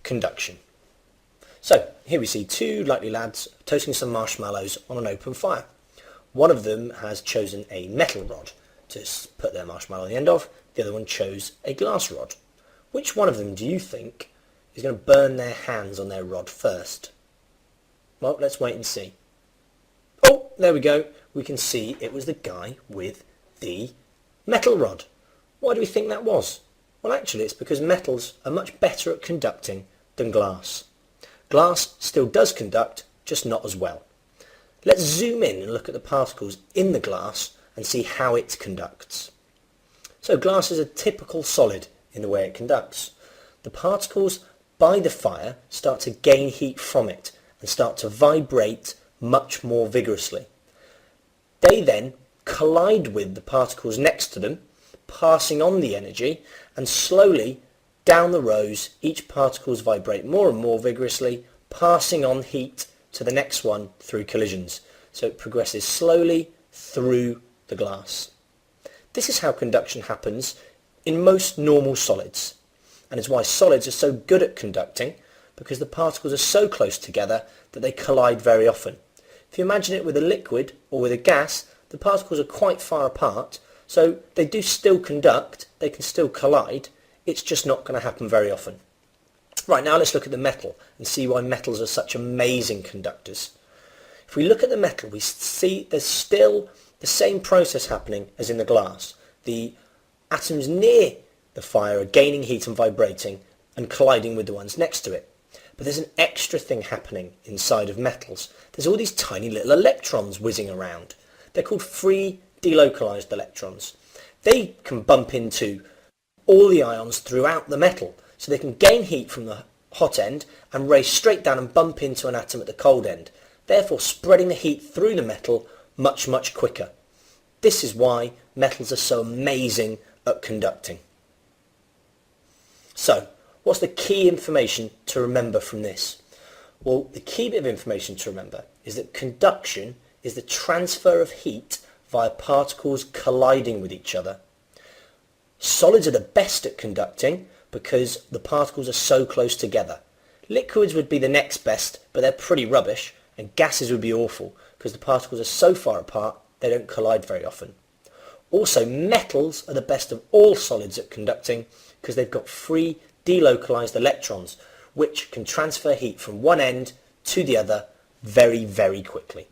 conduction. So here we see two likely lads toasting some marshmallows on an open fire. One of them has chosen a metal rod to put their marshmallow on the end of, the other one chose a glass rod. Which one of them do you think is going to burn their hands on their rod first? Well, let's wait and see. Oh, there we go. We can see it was the guy with the metal rod. Why do we think that was? Well, actually, it's because metals are much better at conducting than glass. Glass still does conduct, just not as well. Let's zoom in and look at the particles in the glass and see how it conducts. So glass is a typical solid in the way it conducts. The particles by the fire start to gain heat from it and start to vibrate much more vigorously. They then collide with the particles next to them, passing on the energy, and slowly down the rows each particles vibrate more and more vigorously, passing on heat to the next one through collisions. So it progresses slowly through the glass. This is how conduction happens in most normal solids, and is why solids are so good at conducting, because the particles are so close together that they collide very often. If you imagine it with a liquid or with a gas, the particles are quite far apart, so they do still conduct, they can still collide, it's just not going to happen very often. Right, now let's look at the metal and see why metals are such amazing conductors. If we look at the metal, we see there's still the same process happening as in the glass. The atoms near the fire are gaining heat and vibrating and colliding with the ones next to it. But there's an extra thing happening inside of metals. There's all these tiny little electrons whizzing around. They're called free delocalized electrons. They can bump into all the ions throughout the metal, so they can gain heat from the hot end and race straight down and bump into an atom at the cold end, therefore spreading the heat through the metal much, much quicker. This is why metals are so amazing at conducting. So, what's the key information to remember from this? Well, the key bit of information to remember is that conduction is the transfer of heat via particles colliding with each other. Solids are the best at conducting because the particles are so close together. Liquids would be the next best, but they're pretty rubbish, and gases would be awful because the particles are so far apart they don't collide very often. Also, metals are the best of all solids at conducting because they've got free delocalized electrons which can transfer heat from one end to the other very, very quickly.